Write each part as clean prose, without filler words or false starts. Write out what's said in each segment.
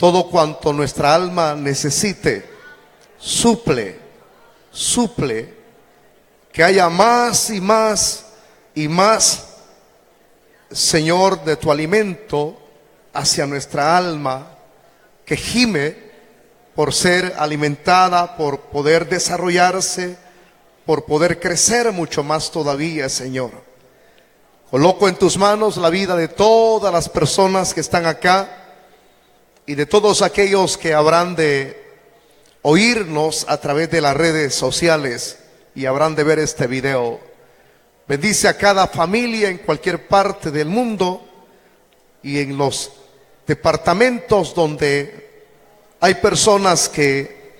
todo cuanto nuestra alma necesite. Suple, que haya más y más y más, Señor, de tu alimento hacia nuestra alma, que gime por ser alimentada, por poder desarrollarse, por poder crecer mucho más todavía, Señor. Coloco en tus manos la vida de todas las personas que están acá y de todos aquellos que habrán de oírnos a través de las redes sociales y habrán de ver este video. Bendice a cada familia en cualquier parte del mundo y en los departamentos donde hay personas que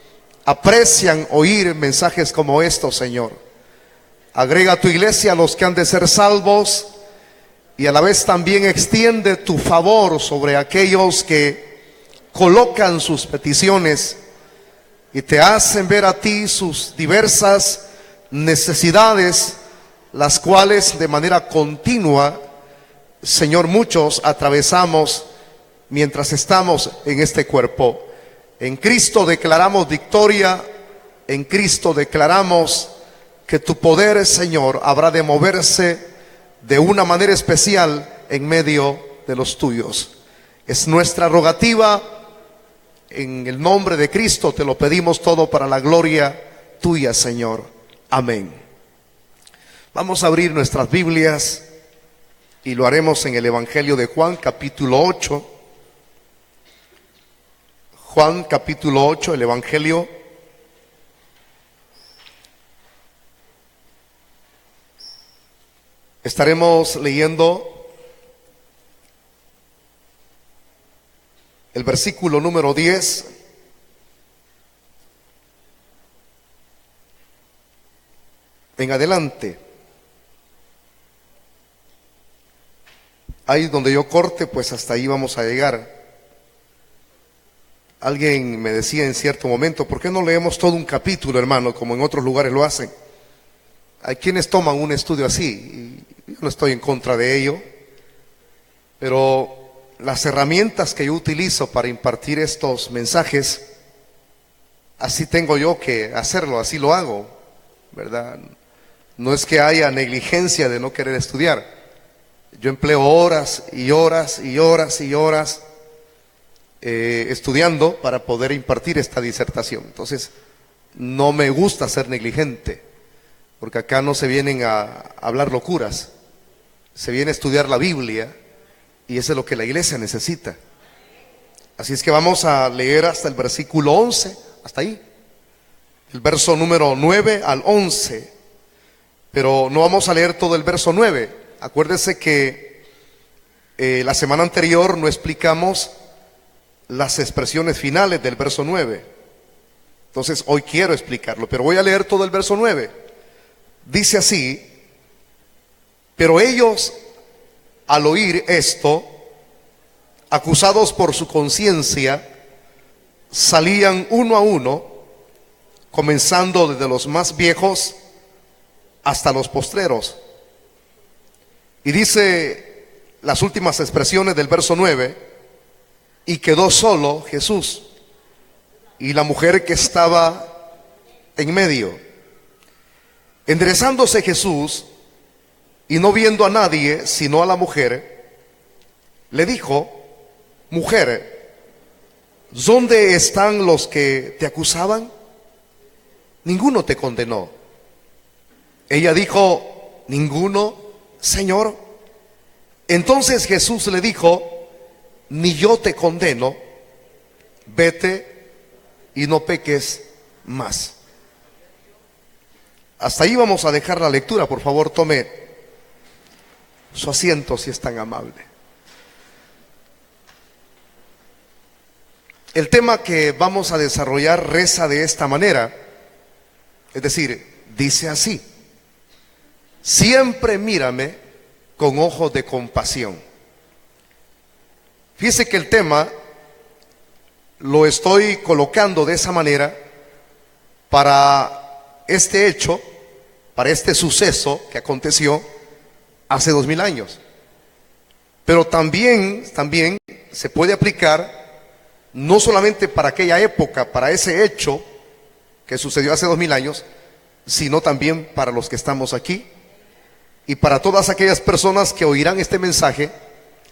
aprecian oír mensajes como estos, Señor. Agrega a tu iglesia a los que han de ser salvos y a la vez también extiende tu favor sobre aquellos que colocan sus peticiones y te hacen ver a ti sus diversas necesidades, las cuales de manera continua, Señor, muchos atravesamos mientras estamos en este cuerpo. En Cristo declaramos victoria, en Cristo declaramos que tu poder, Señor, habrá de moverse de una manera especial en medio de los tuyos. Es nuestra rogativa, en el nombre de Cristo te lo pedimos todo para la gloria tuya, Señor. Amén. Vamos a abrir nuestras Biblias y lo haremos en el Evangelio de Juan, capítulo 8. Juan, capítulo 8, el Evangelio. Estaremos leyendo el versículo número 10 en adelante. Ahí donde yo corte, pues hasta ahí vamos a llegar. Alguien me decía en cierto momento, ¿por qué no leemos todo un capítulo, hermano, como en otros lugares lo hacen? Hay quienes toman un estudio así, y yo no estoy en contra de ello, pero las herramientas que yo utilizo para impartir estos mensajes, así tengo yo que hacerlo, así lo hago, ¿verdad? No es que haya negligencia de no querer estudiar. Yo empleo horas y horas y horas y horas estudiando para poder impartir esta disertación. Entonces, no me gusta ser negligente, porque acá no se vienen a hablar locuras, se viene a estudiar la Biblia, y eso es lo que la iglesia necesita. Así es que vamos a leer hasta el versículo 11, hasta ahí, el verso número 9 al 11, pero no vamos a leer todo el verso 9. Acuérdese que la semana anterior no explicamos las expresiones finales del verso 9. Entonces hoy quiero explicarlo, pero voy a leer todo el verso 9. Dice así: pero ellos, al oír esto, acusados por su conciencia, salían uno a uno, comenzando desde los más viejos hasta los postreros. Y dice las últimas expresiones del verso 9: y quedó solo Jesús y la mujer que estaba en medio. Enderezándose Jesús y no viendo a nadie sino a la mujer, le dijo: mujer, ¿dónde están los que te acusaban? Ninguno te condenó. Ella dijo: ninguno, Señor. Entonces Jesús le dijo: ni yo te condeno, vete y no peques más. Hasta ahí vamos a dejar la lectura. Por favor, tome su asiento si es tan amable. El tema que vamos a desarrollar reza de esta manera, es decir, dice así: siempre mírame con ojos de compasión. Fíjese que el tema lo estoy colocando de esa manera para este hecho, para este suceso que aconteció hace 2000 años. Pero también se puede aplicar no solamente para aquella época, para ese hecho que sucedió hace 2000 años, sino también para los que estamos aquí y para todas aquellas personas que oirán este mensaje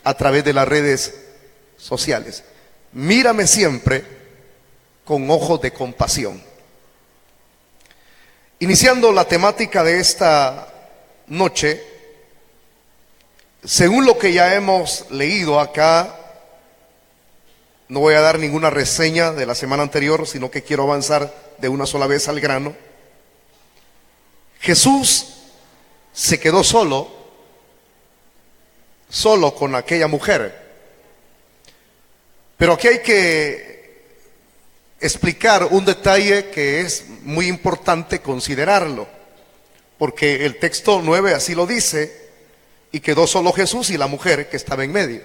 a través de las redes sociales. Mírame siempre con ojos de compasión. Iniciando la temática de esta noche, según lo que ya hemos leído acá, no voy a dar ninguna reseña de la semana anterior, sino que quiero avanzar de una sola vez al grano. Jesús se quedó solo con aquella mujer. Pero aquí hay que explicar un detalle que es muy importante considerarlo, porque el texto 9 así lo dice, y quedó solo Jesús y la mujer que estaba en medio.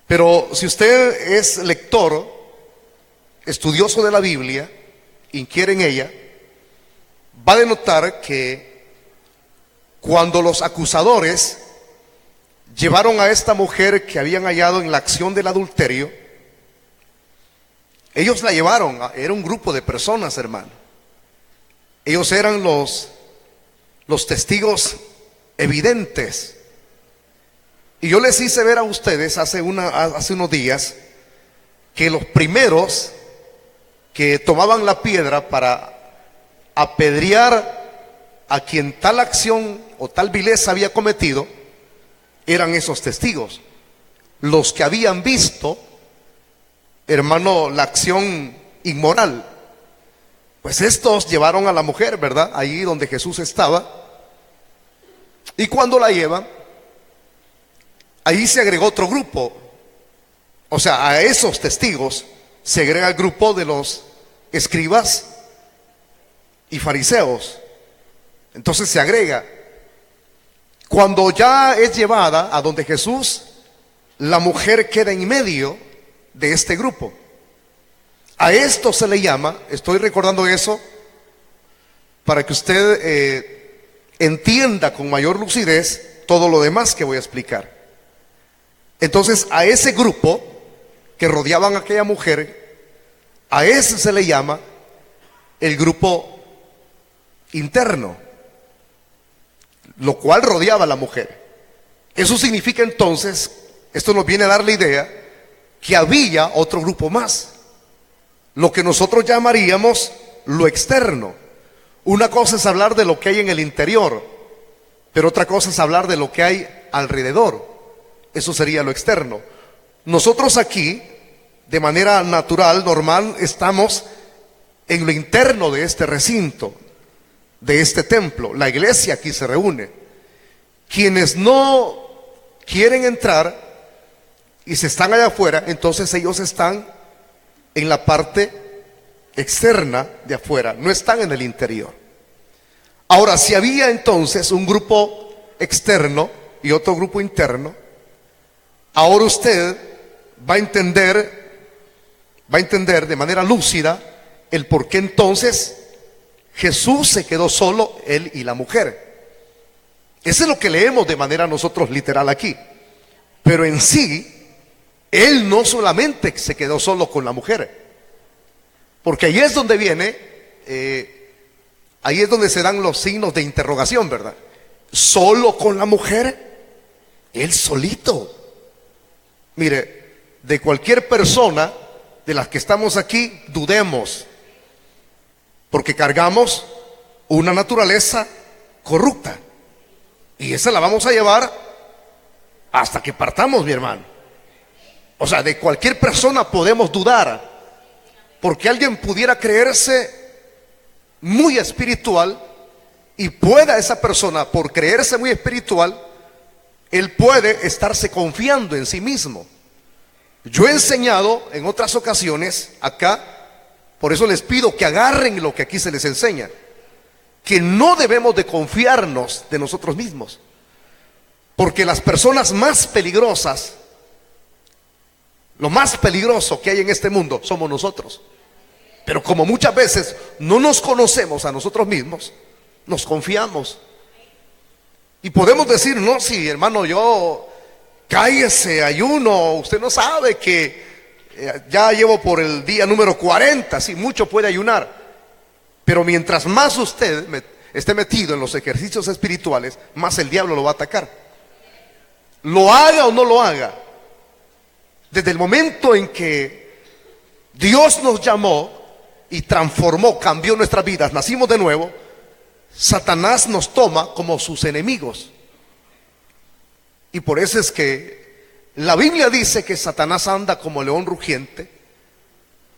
Pero si usted es lector, estudioso de la Biblia, inquiere en ella, va a denotar que cuando los acusadores llevaron a esta mujer que habían hallado en la acción del adulterio, ellos la llevaron, era un grupo de personas, hermano. Ellos eran los testigos evidentes. Y yo les hice ver a ustedes hace unos días que los primeros que tomaban la piedra para apedrear a quien tal acción o tal vileza había cometido eran esos testigos, los que habían visto, hermano, la acción inmoral. Pues estos llevaron a la mujer, ¿verdad? Ahí donde Jesús estaba. Y cuando la llevan, ahí se agregó otro grupo. O sea, a esos testigos se agrega el grupo de los escribas y fariseos. Entonces se agrega. Cuando ya es llevada a donde Jesús, la mujer queda en medio de este grupo. A esto se le llama, estoy recordando eso para que usted entienda con mayor lucidez todo lo demás que voy a explicar. Entonces, a ese grupo que rodeaban a aquella mujer, a ese se le llama el grupo interno, lo cual rodeaba a la mujer. Eso significa entonces, esto nos viene a dar la idea que había otro grupo más, lo que nosotros llamaríamos lo externo. Una cosa es hablar de lo que hay en el interior, pero otra cosa es hablar de lo que hay alrededor. Eso sería lo externo. Nosotros aquí, de manera natural, normal, estamos en lo interno de este recinto, de este templo. La iglesia aquí se reúne. Quienes no quieren entrar y se están allá afuera, entonces ellos están en la parte externa de afuera, no están en el interior. Ahora, si había entonces un grupo externo y otro grupo interno, ahora usted va a entender de manera lúcida el por qué entonces Jesús se quedó solo, él y la mujer. Eso es lo que leemos de manera nosotros literal aquí. Pero en sí, él no solamente se quedó solo con la mujer, porque ahí es donde viene, ahí es donde se dan los signos de interrogación, ¿verdad? Solo con la mujer, él solito. Mire, de cualquier persona de las que estamos aquí, dudemos, porque cargamos una naturaleza corrupta, y esa la vamos a llevar hasta que partamos, mi hermano. O sea, de cualquier persona podemos dudar, porque alguien pudiera creerse muy espiritual y pueda esa persona, por creerse muy espiritual, él puede estarse confiando en sí mismo. Yo he enseñado en otras ocasiones acá, por eso les pido que agarren lo que aquí se les enseña, que no debemos de confiarnos de nosotros mismos, porque las personas más peligrosas, lo más peligroso que hay en este mundo somos nosotros. Pero como muchas veces no nos conocemos a nosotros mismos, nos confiamos. Y podemos decir, no, sí, hermano, yo cállese, ayuno, usted no sabe que ya llevo por el día número 40, sí, mucho puede ayunar. Pero mientras más usted esté metido en los ejercicios espirituales, más el diablo lo va a atacar. Lo haga o no lo haga. Desde el momento en que Dios nos llamó y transformó, cambió nuestras vidas, nacimos de nuevo, Satanás nos toma como sus enemigos. Y por eso es que la Biblia dice que Satanás anda como león rugiente,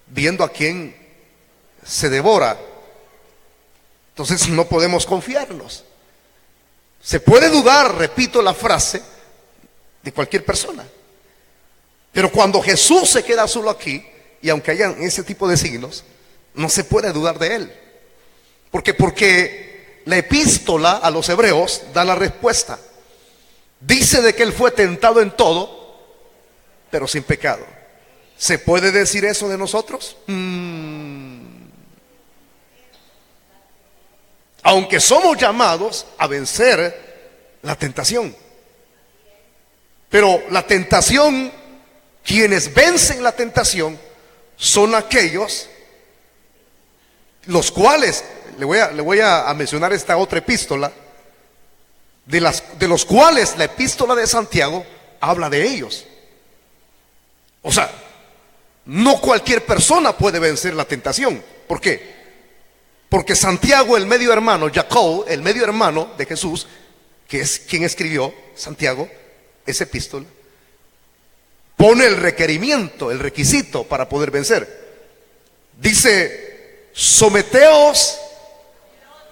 viendo a quién se devora. Entonces no podemos confiarnos. Se puede dudar, repito la frase, de cualquier persona. Pero cuando Jesús se queda solo aquí, y aunque hayan ese tipo de signos, no se puede dudar de él. Porque la epístola a los hebreos da la respuesta. Dice de que él fue tentado en todo, pero sin pecado. ¿Se puede decir eso de nosotros? Aunque somos llamados a vencer la tentación. Pero la tentación, quienes vencen la tentación, son aquellos los cuales, le voy a mencionar esta otra epístola, de los cuales la epístola de Santiago habla de ellos. O sea, no cualquier persona puede vencer la tentación. ¿Por qué? Porque Santiago, el medio hermano, Jacob, el medio hermano de Jesús, que es quien escribió Santiago, esa epístola, pone el requerimiento, el requisito para poder vencer. Dice: someteos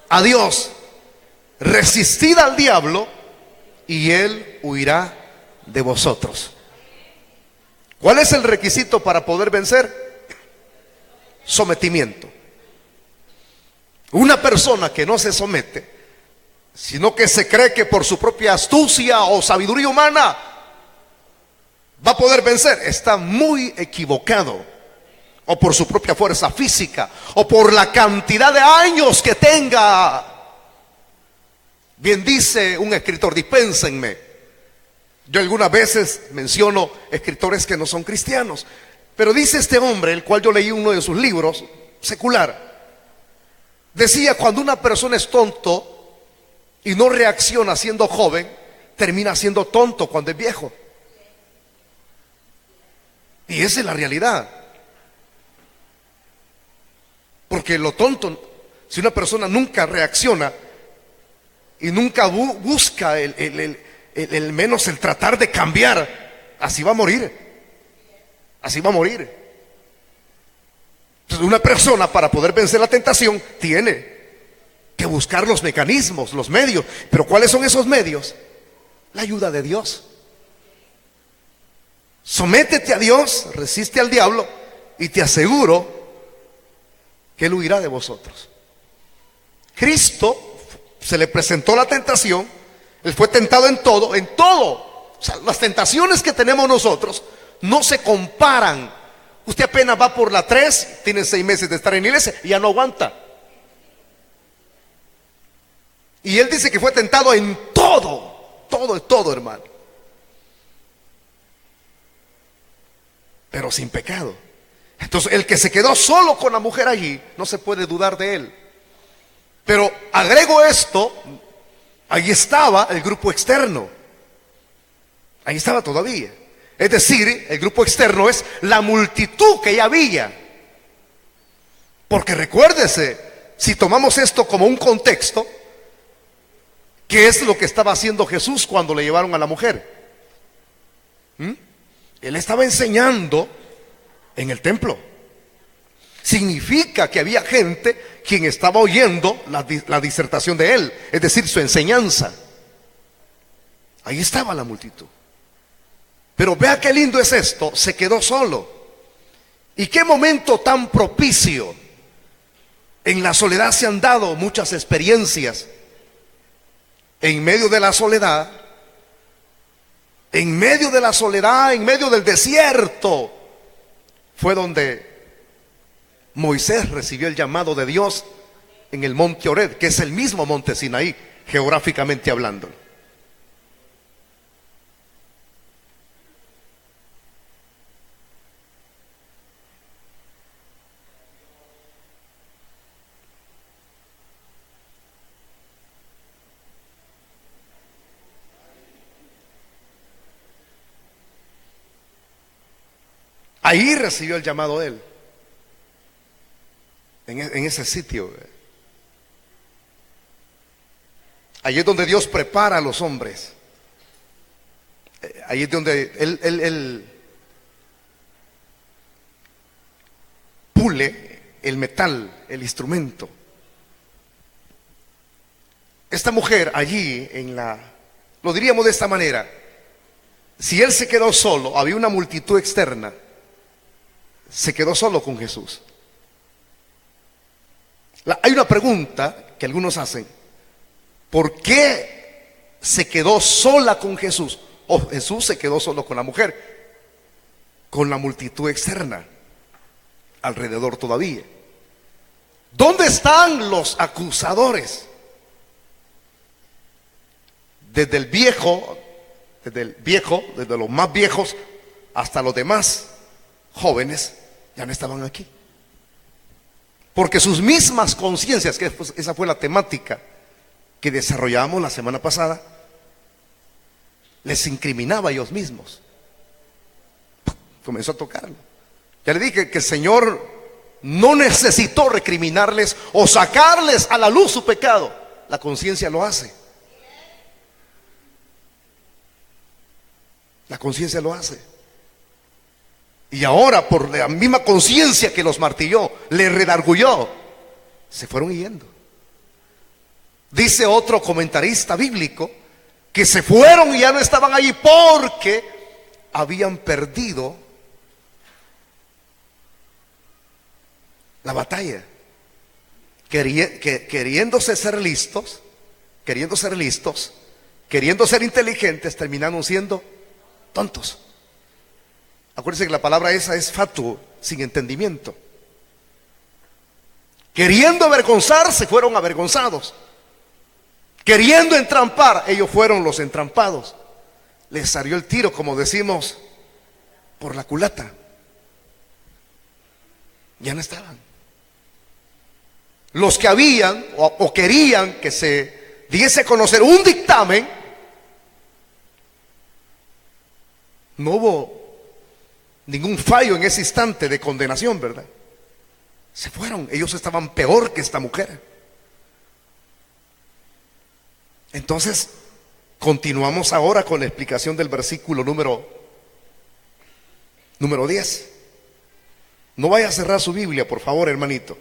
a Dios, resistid al diablo y él huirá de vosotros. ¿Cuál es el requisito para poder vencer? Sometimiento. Una persona que no se somete, sino que se cree que por su propia astucia o sabiduría humana va a poder vencer, está muy equivocado. O por su propia fuerza física, o por la cantidad de años que tenga. Bien dice un escritor, dispénsenme, yo algunas veces menciono escritores que no son cristianos, pero dice este hombre, el cual yo leí uno de sus libros, secular, decía: cuando una persona es tonto y no reacciona siendo joven, termina siendo tonto cuando es viejo. Y esa es la realidad. Porque lo tonto, si una persona nunca reacciona y nunca busca el menos el tratar de cambiar, así va a morir. Así va a morir. Entonces, una persona, para poder vencer la tentación, tiene que buscar los mecanismos, los medios. Pero ¿cuáles son esos medios? La ayuda de Dios. Sométete a Dios, resiste al diablo, y te aseguro que él huirá de vosotros. Cristo se le presentó la tentación, él fue tentado en todo, en todo. O sea, las tentaciones que tenemos nosotros no se comparan. Usted apenas va por la 3, tiene 6 meses de estar en la iglesia y ya no aguanta. Y él dice que fue tentado en todo, todo, hermano. Pero sin pecado. Entonces, el que se quedó solo con la mujer allí, no se puede dudar de él. Pero agrego esto, ahí estaba el grupo externo. Ahí estaba todavía. Es decir, el grupo externo es la multitud que ya había. Porque recuérdese, si tomamos esto como un contexto, ¿qué es lo que estaba haciendo Jesús cuando le llevaron a la mujer? Él estaba enseñando en el templo. Significa que había gente quien estaba oyendo la disertación de él, es decir, su enseñanza. Ahí estaba la multitud. Pero vea qué lindo es esto, se quedó solo. Y qué momento tan propicio. En la soledad se han dado muchas experiencias. En medio de la soledad, en medio del desierto, fue donde Moisés recibió el llamado de Dios en el monte Horeb, que es el mismo monte Sinaí, geográficamente hablando. Ahí recibió el llamado él, en ese sitio. Ahí es donde Dios prepara a los hombres. Ahí es donde él pule el metal, el instrumento. Esta mujer allí lo diríamos de esta manera: si él se quedó solo, había una multitud externa, se quedó solo con Jesús. Hay una pregunta que algunos hacen: ¿por qué se quedó sola con Jesús? O Jesús se quedó solo con la mujer, con la multitud externa alrededor todavía. ¿Dónde están los acusadores? Desde los más viejos hasta los demás jóvenes, ya no estaban aquí. Porque sus mismas conciencias, que esa fue la temática que desarrollamos la semana pasada, les incriminaba a ellos mismos. Comenzó a tocarlo. Ya le dije que el Señor no necesitó recriminarles o sacarles a la luz su pecado. La conciencia lo hace. La conciencia lo hace. Y ahora, por la misma conciencia que los martilló, les redarguyó, se fueron yendo. Dice otro comentarista bíblico que se fueron y ya no estaban allí porque habían perdido la batalla. Queriéndose ser listos, queriendo ser inteligentes, terminaron siendo tontos. Acuérdense que la palabra esa es fatuo, sin entendimiento. Queriendo avergonzarse, fueron avergonzados. Queriendo entrampar, ellos fueron los entrampados. Les salió el tiro, como decimos, por la culata. Ya no estaban. Los que habían o querían que se diese a conocer un dictamen, no hubo ningún fallo en ese instante de condenación, ¿verdad? Se fueron. Ellos estaban peor que esta mujer. Entonces, continuamos ahora con la explicación del versículo número 10. No vaya a cerrar su Biblia, por favor, hermanito.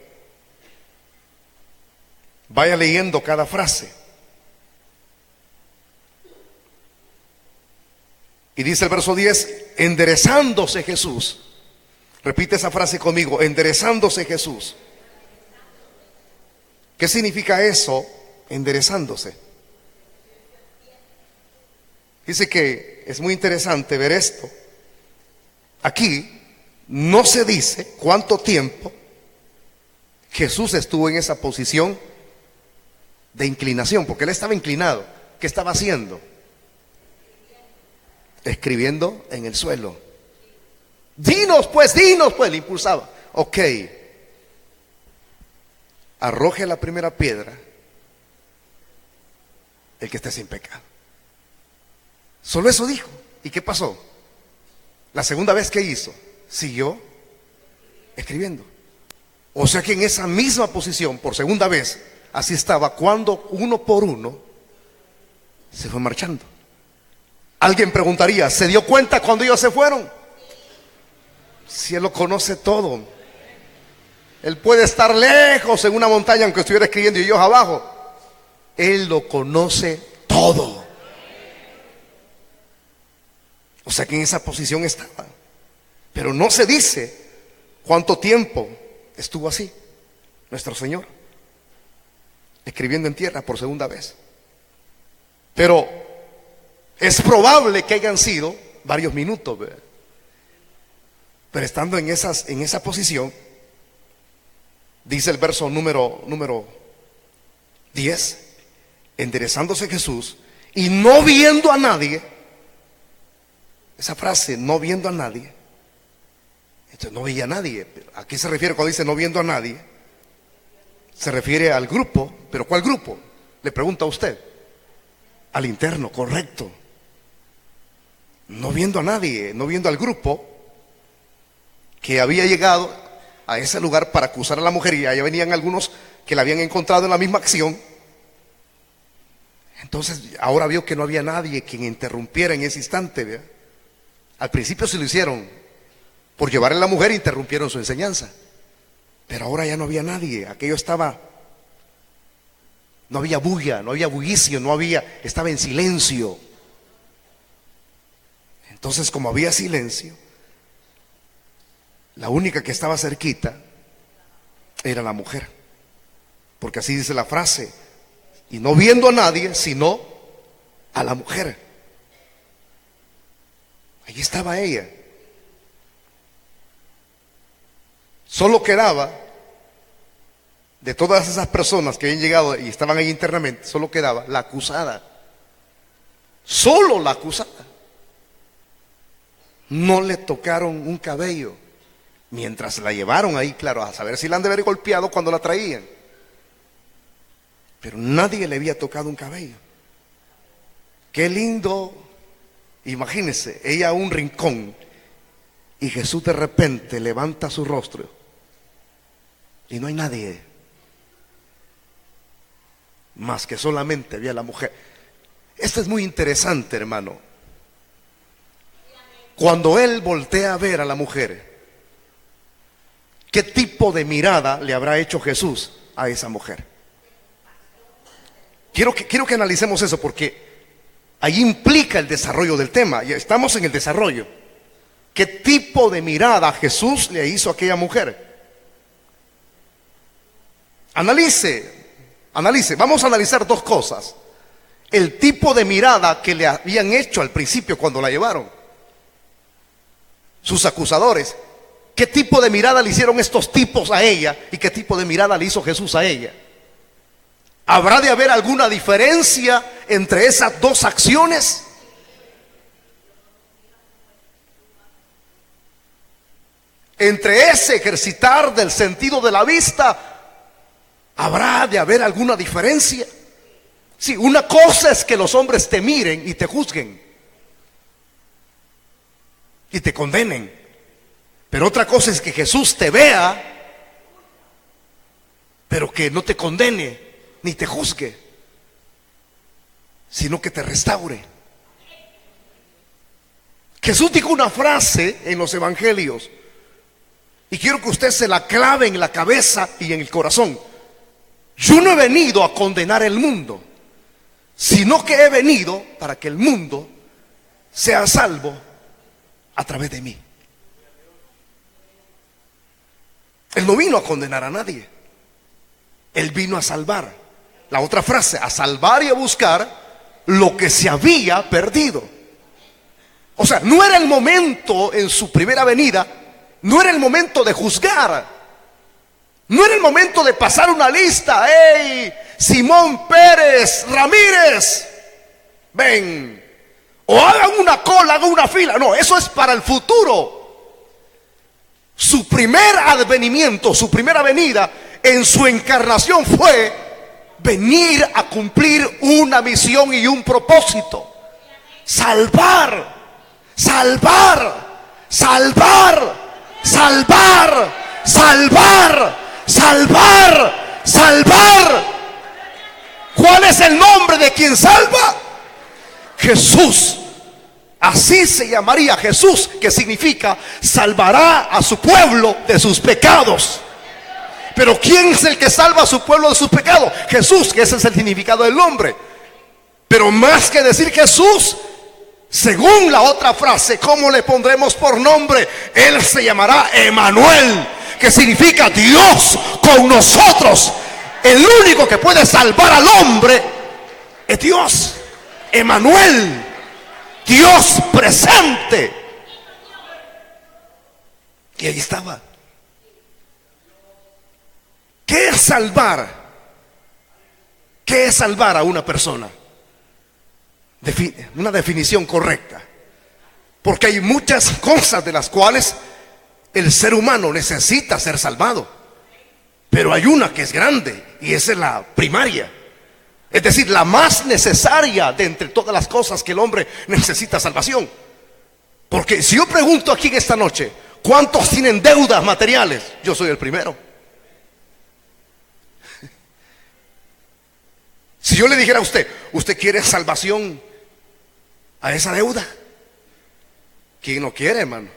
Vaya leyendo cada frase. Y dice el verso 10: enderezándose Jesús. Repite esa frase conmigo: enderezándose Jesús. ¿Qué significa eso? Enderezándose. Dice que es muy interesante ver esto. Aquí no se dice cuánto tiempo Jesús estuvo en esa posición de inclinación, porque él estaba inclinado. ¿Qué estaba haciendo? Escribiendo en el suelo. Dinos pues, le impulsaba. Ok, arroje la primera piedra el que esté sin pecado. Solo eso dijo. ¿Y qué pasó? La segunda vez que hizo, siguió escribiendo. O sea que en esa misma posición, por segunda vez, así estaba cuando uno por uno se fue marchando. Alguien preguntaría: ¿se dio cuenta cuando ellos se fueron? Si Él lo conoce todo. Él puede estar lejos en una montaña aunque estuviera escribiendo y ellos abajo. Él lo conoce todo. O sea que en esa posición estaba. Pero no se dice cuánto tiempo estuvo así nuestro Señor, escribiendo en tierra por segunda vez. Pero es probable que hayan sido varios minutos, ¿verdad? Pero estando en esa posición, dice el verso número 10, enderezándose Jesús y no viendo a nadie. Esa frase, no viendo a nadie. Entonces no veía a nadie. ¿A qué se refiere cuando dice no viendo a nadie? Se refiere al grupo. ¿Pero cuál grupo? Le pregunta a usted. Al interno, correcto. No viendo a nadie, no viendo al grupo. que había llegado a ese lugar para acusar a la mujer, y allá venían algunos que la habían encontrado en la misma acción. Entonces ahora vio que no había nadie quien interrumpiera en ese instante, ¿verdad? Al principio se lo hicieron por llevarle a la mujer, interrumpieron su enseñanza, pero ahora ya no había nadie. Aquello estaba, no había bulla, no había bullicio, estaba en silencio. Entonces, como había silencio, la única que estaba cerquita era la mujer, porque así dice la frase: y no viendo a nadie sino a la mujer. Allí estaba ella. Solo quedaba, de todas esas personas que habían llegado y estaban ahí internamente, solo quedaba la acusada. Solo la acusada. No le tocaron un cabello mientras la llevaron ahí, claro, a saber si la han de haber golpeado cuando la traían. Pero nadie le había tocado un cabello. Qué lindo. Imagínense, ella a un rincón, y Jesús de repente levanta su rostro y no hay nadie, más que solamente había la mujer. Esto es muy interesante, hermano. Cuando él voltea a ver a la mujer, ¿qué tipo de mirada le habrá hecho Jesús a esa mujer? Quiero que analicemos eso, porque ahí implica el desarrollo del tema. Ya estamos en el desarrollo. ¿Qué tipo de mirada Jesús le hizo a aquella mujer? Analice. Vamos a analizar dos cosas: el tipo de mirada que le habían hecho al principio cuando la llevaron sus acusadores. ¿Qué tipo de mirada le hicieron estos tipos a ella? ¿Y qué tipo de mirada le hizo Jesús a ella? ¿Habrá de haber alguna diferencia entre esas dos acciones? Entre ese ejercitar del sentido de la vista, ¿habrá de haber alguna diferencia? Sí, una cosa es que los hombres te miren y te juzguen y te condenen, pero otra cosa es que Jesús te vea, pero que no te condene ni te juzgue, sino que te restaure. Jesús dijo una frase en los evangelios, y quiero que usted se la clave en la cabeza y en el corazón: yo no he venido a condenar el mundo, sino que he venido para que el mundo sea salvo a través de mí. Él no vino a condenar a nadie, él vino a salvar. La otra frase: a salvar y a buscar lo que se había perdido. O sea, no era el momento en su primera venida, no era el momento de juzgar, no era el momento de pasar una lista: hey, Simón Pérez Ramírez, ven, o hagan una cola, hagan una fila. No, eso es para el futuro. Su primer advenimiento, su primera venida en su encarnación fue venir a cumplir una misión y un propósito: salvar, salvar, salvar, salvar, salvar, salvar, salvar. ¿Cuál es el nombre de quien salva? Jesús. Así se llamaría Jesús, que significa salvará a su pueblo de sus pecados. Pero ¿quién es el que salva a su pueblo de sus pecados? Jesús, que ese es el significado del nombre. Pero más que decir Jesús, según la otra frase, ¿cómo le pondremos por nombre? Él se llamará Emanuel, que significa Dios con nosotros. El único que puede salvar al hombre es Dios. Emanuel, Dios presente. Y ahí estaba. ¿Qué es salvar? ¿Qué es salvar a una persona? Una definición correcta. Porque hay muchas cosas de las cuales el ser humano necesita ser salvado, pero hay una que es grande, y esa es la primaria. Es decir, la más necesaria de entre todas las cosas que el hombre necesita salvación. Porque si yo pregunto aquí en esta noche, ¿Cuántos tienen deudas materiales? Yo soy el primero. Si yo le dijera a usted, ¿usted quiere salvación a esa deuda? ¿Quién no quiere, hermano?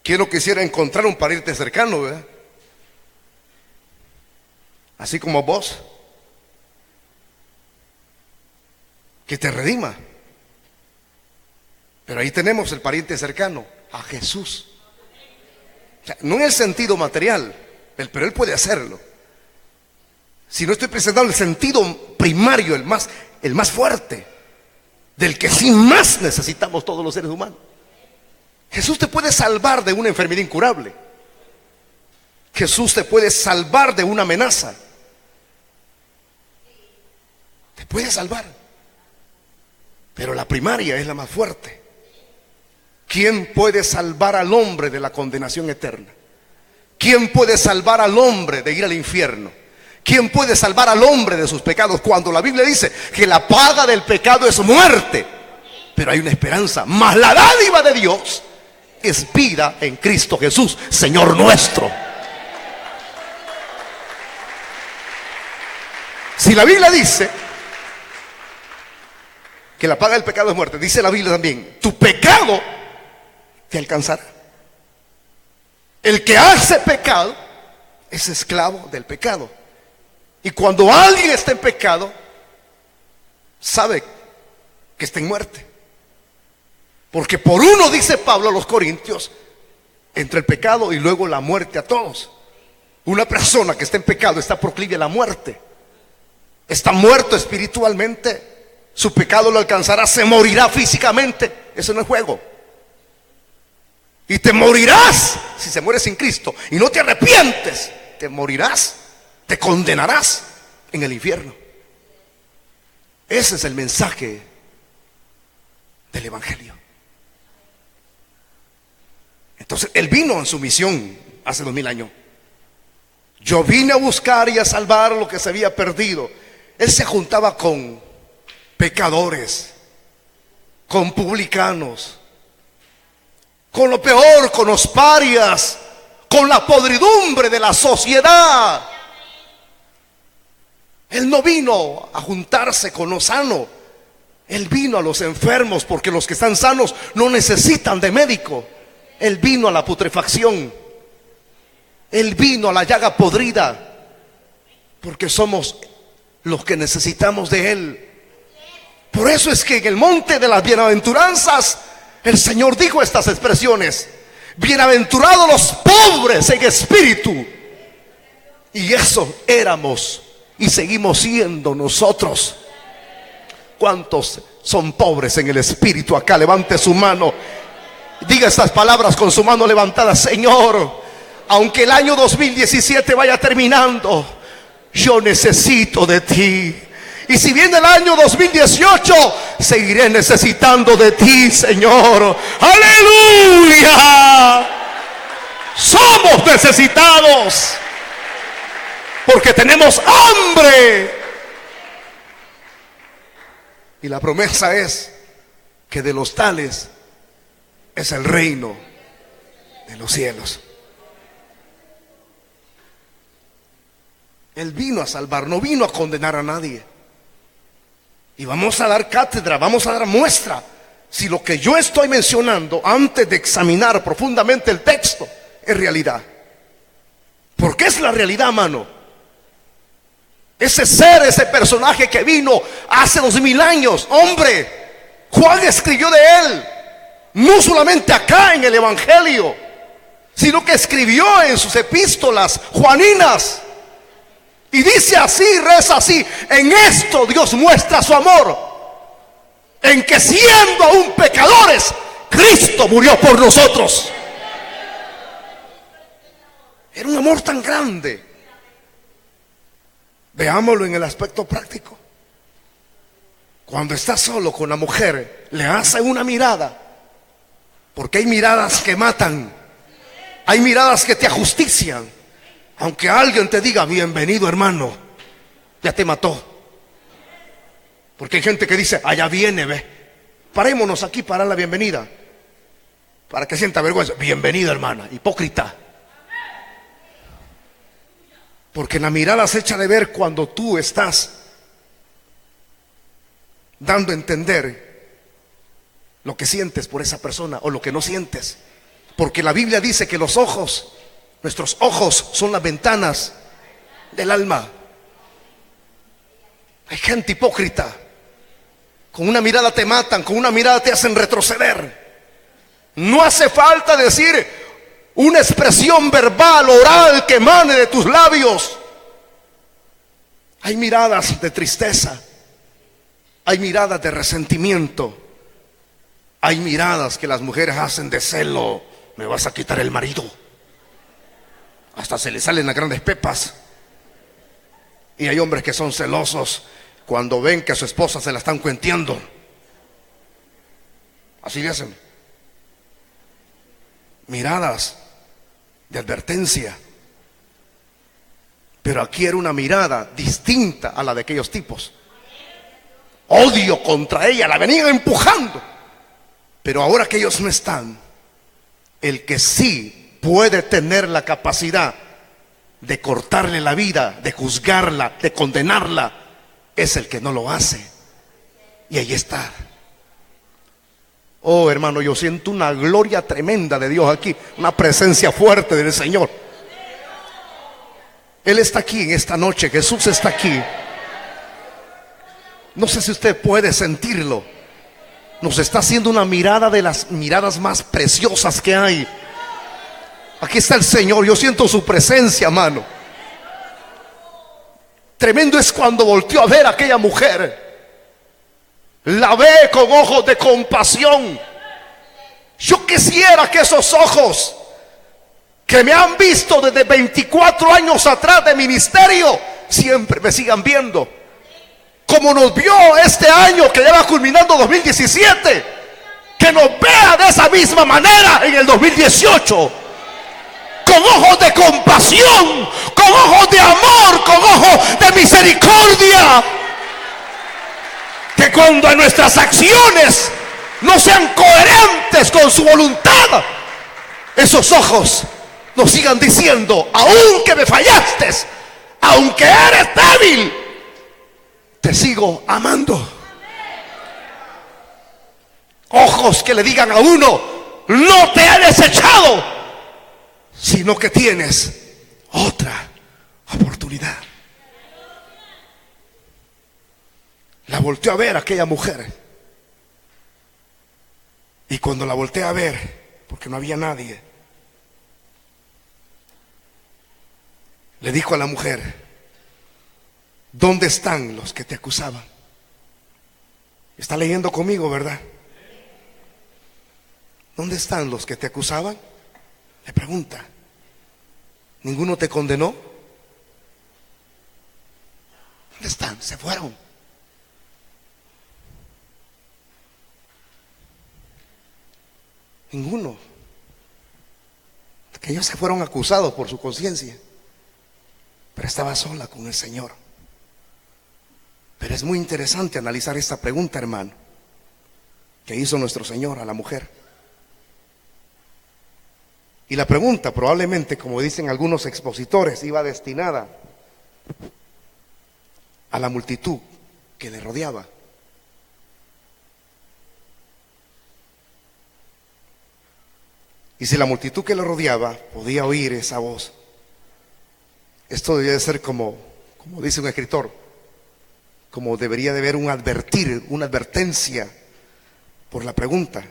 ¿Quién no quisiera encontrar un pariente cercano, verdad? Así como vos, que te redima. Pero ahí tenemos el pariente cercano, a Jesús. O sea, no en el sentido material, pero Él puede hacerlo. Si no estoy presentando el sentido primario, el más fuerte, del que sí más necesitamos todos los seres humanos. Jesús te puede salvar de una enfermedad incurable. Jesús te puede salvar de una amenaza. Te puede salvar. Pero la primaria es la más fuerte. ¿Quién puede salvar al hombre de la condenación eterna? ¿Quién puede salvar al hombre de ir al infierno? ¿Quién puede salvar al hombre de sus pecados? Cuando la Biblia dice que la paga del pecado es muerte, pero hay una esperanza. Mas la dádiva de Dios es vida en Cristo Jesús, Señor nuestro. Si la Biblia dice que la paga del pecado es muerte, dice la Biblia también, tu pecado te alcanzará. El que hace pecado es esclavo del pecado. Y cuando alguien está en pecado, sabe que está en muerte. Porque por uno, dice Pablo a los Corintios, entre el pecado y luego la muerte a todos. Una persona que está en pecado está proclive a la muerte. Está muerto espiritualmente. Su pecado lo alcanzará, se morirá físicamente. Eso no es juego. Y te morirás si se muere sin Cristo y no te arrepientes. Te morirás, te condenarás en el infierno. Ese es el mensaje del Evangelio. Entonces Él vino en su misión hace 2000 años. Yo vine a buscar y a salvar lo que se había perdido. Él se juntaba con pecadores, con publicanos, con lo peor, con los parias, con la podridumbre de la sociedad. Él no vino a juntarse con los sanos. Él vino a los enfermos, porque los que están sanos no necesitan de médico. Él vino a la putrefacción. Él vino a la llaga podrida, porque somos los que necesitamos de Él. Por eso es que en el monte de las bienaventuranzas el Señor dijo estas expresiones: bienaventurados los pobres en espíritu. Y eso éramos y seguimos siendo nosotros. ¿Cuántos son pobres en el espíritu acá? Levante su mano. Diga estas palabras con su mano levantada: Señor, aunque el año 2017 vaya terminando, yo necesito de ti. Y si viene el año 2018, seguiré necesitando de ti, Señor. ¡Aleluya! Somos necesitados porque tenemos hambre. Y la promesa es que de los tales es el reino de los cielos. Él vino a salvar, no vino a condenar a nadie. Y vamos a dar cátedra, vamos a dar muestra si lo que yo estoy mencionando antes de examinar profundamente el texto es realidad. Porque es la realidad, mano. Ese ser, ese personaje que vino hace 2000 años, hombre, Juan escribió de él. No solamente acá en el Evangelio, sino que escribió en sus epístolas juaninas. Y dice así, reza así: en esto Dios muestra su amor, en que siendo aún pecadores, Cristo murió por nosotros. Era un amor tan grande. Veámoslo en el aspecto práctico. Cuando estás solo con la mujer, le hace una mirada, porque hay miradas que matan, hay miradas que te ajustician. Aunque alguien te diga: bienvenido, hermano, ya te mató. Porque hay gente que dice: allá viene, ve, parémonos aquí para la bienvenida. para que sienta vergüenza. Bienvenida, hermana, hipócrita. Porque la mirada se echa de ver cuando tú estás dando a entender lo que sientes por esa persona o lo que no sientes. Porque la Biblia dice que los ojos, nuestros ojos, son las ventanas del alma. Hay gente hipócrita. Con una mirada te matan, con una mirada te hacen retroceder. No hace falta decir una expresión verbal, oral, que emane de tus labios. Hay miradas de tristeza, hay miradas de resentimiento, hay miradas que las mujeres hacen de celo. Me vas a quitar el marido. Hasta se le salen las grandes pepas. Y hay hombres que son celosos cuando ven que a su esposa se la están cuenteando. Así le hacen. Miradas de advertencia. Pero aquí era una mirada distinta a la de aquellos tipos. Odio contra ella, la venían empujando. Pero ahora que ellos no están, el que sí puede tener la capacidad de cortarle la vida, de juzgarla, de condenarla, es el que no lo hace. Y ahí está. Oh, hermano, yo siento una gloria tremenda de Dios aquí, una presencia fuerte del Señor. Él está aquí en esta noche, Jesús está aquí. No sé si usted puede sentirlo. Nos está haciendo una mirada de las miradas más preciosas que hay. Aquí está el Señor, yo siento su presencia, hermano. Tremendo es cuando volteó a ver a aquella mujer. La ve con ojos de compasión. Yo quisiera que esos ojos que me han visto desde 24 años atrás de ministerio siempre me sigan viendo. Como nos vio este año que ya va culminando 2017, que nos vea de esa misma manera en el 2018, con ojos de compasión, con ojos de amor, con ojos de misericordia. Que cuando en nuestras acciones no sean coherentes con su voluntad, esos ojos nos sigan diciendo: aunque me fallaste, aunque eres débil, te sigo amando. Ojos que le digan a uno: no te he desechado, sino que tienes otra oportunidad. La volteó a ver aquella mujer. Y cuando la volteé a ver, porque no había nadie, le dijo a la mujer: ¿dónde están los que te acusaban? Está leyendo conmigo, ¿verdad? ¿Dónde están los que te acusaban? Le pregunta. ¿Ninguno te condenó? ¿Dónde están? Se fueron. Ninguno. Que ellos se fueron acusados por su conciencia. Pero estaba sola con el Señor. Pero es muy interesante analizar esta pregunta, hermano, que hizo nuestro Señor a la mujer. Y la pregunta, probablemente, como dicen algunos expositores, iba destinada a la multitud que le rodeaba. Y si la multitud que le rodeaba podía oír esa voz, esto debía de ser como dice un escritor, como debería de haber un advertir, una advertencia por la pregunta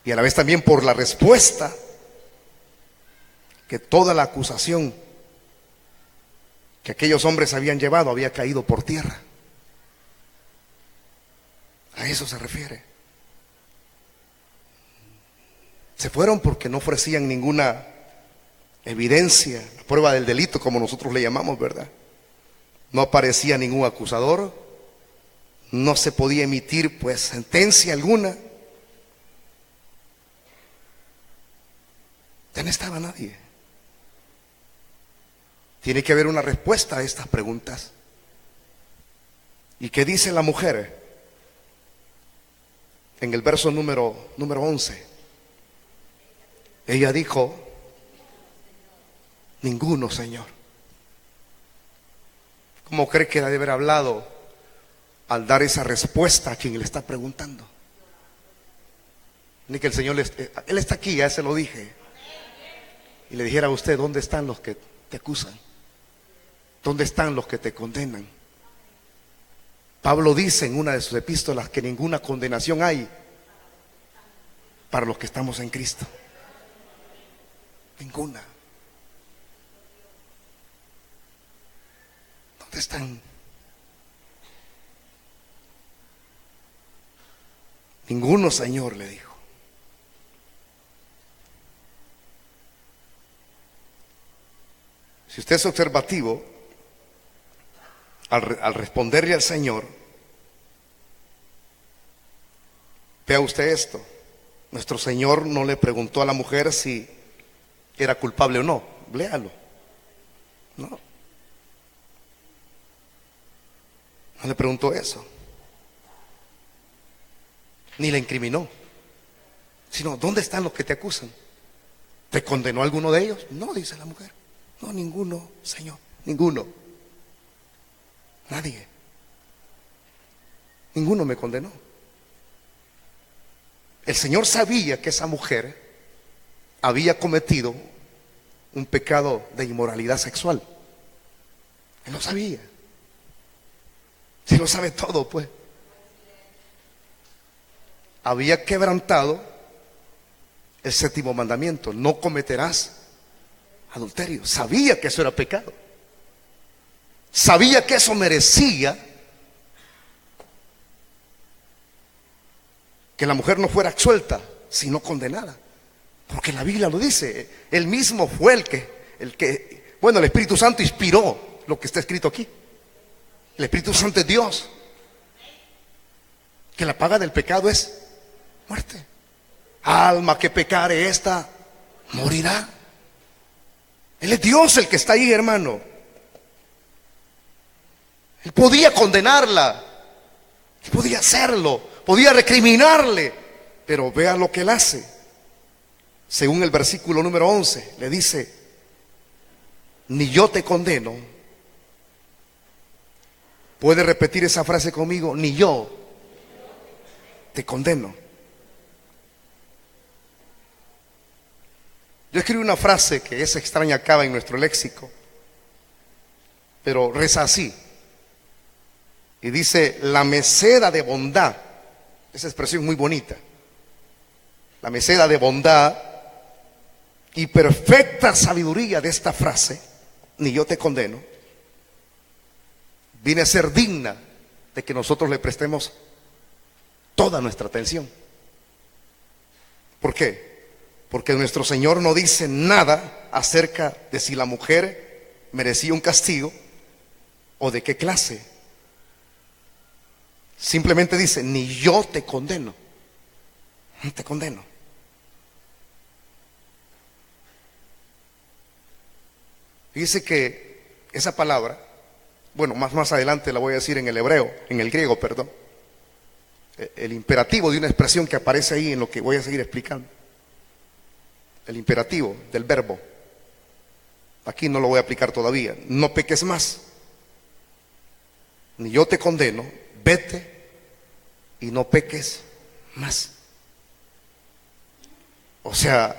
y a la vez también por la respuesta, que toda la acusación que aquellos hombres habían llevado había caído por tierra. A eso se refiere. Se fueron porque no ofrecían ninguna evidencia, prueba del delito, como nosotros le llamamos, ¿verdad? No aparecía ningún acusador, no se podía emitir pues sentencia alguna. Ya no estaba nadie. Tiene que haber una respuesta a estas preguntas. ¿Y qué dice la mujer? En el verso número 11. Ella dijo, ninguno, Señor. ¿Cómo cree que ha de haber hablado al dar esa respuesta a quien le está preguntando? Ni que el Señor, Él está aquí, ya se lo dije. Y le dijera a usted, ¿dónde están los que te acusan? ¿Dónde están los que te condenan? Pablo dice en una de sus epístolas que ninguna condenación hay para los que estamos en Cristo. Ninguna. ¿Dónde están? Ninguno, Señor, le dijo. Si usted es observativo, al responderle al Señor, vea usted esto. Nuestro Señor no le preguntó a la mujer si era culpable o no. Léalo. No. No le preguntó eso. Ni le incriminó. Sino, ¿dónde están los que te acusan? ¿Te condenó alguno de ellos? No, dice la mujer. No, ninguno, Señor, ninguno. Nadie. Ninguno me condenó. El Señor sabía que esa mujer había cometido un pecado de inmoralidad sexual. Él lo sabía. Si lo sabe todo, pues. Había quebrantado el 7º mandamiento: no cometerás adulterio. Sabía que eso era pecado. Sabía que eso merecía que la mujer no fuera absuelta, sino condenada. Porque la Biblia lo dice. Él mismo fue el que, el Espíritu Santo inspiró lo que está escrito aquí. El Espíritu Santo es Dios. Que la paga del pecado es muerte. Alma que pecare, esta morirá. Él es Dios el que está ahí, hermano. Él podía condenarla, él podía hacerlo, podía recriminarle, pero vea lo que él hace. Según el versículo número 11, le dice: ni yo te condeno. ¿Puede repetir esa frase conmigo? Ni yo te condeno. Yo escribí una frase que es extraña acá en nuestro léxico, pero reza así. Y dice: la meseda de bondad. Esa expresión muy bonita. La meseda de bondad y perfecta sabiduría de esta frase, ni yo te condeno, viene a ser digna de que nosotros le prestemos toda nuestra atención. ¿Por qué? Porque nuestro Señor no dice nada acerca de si la mujer merecía un castigo o de qué clase. Simplemente dice: ni yo te condeno. No te condeno. Fíjese que esa palabra, más adelante la voy a decir en el hebreo, en el griego, perdón. El imperativo de una expresión que aparece ahí en lo que voy a seguir explicando. El imperativo del verbo. Aquí no lo voy a aplicar todavía. No peques más. Ni yo te condeno, vete y no peques más. O sea,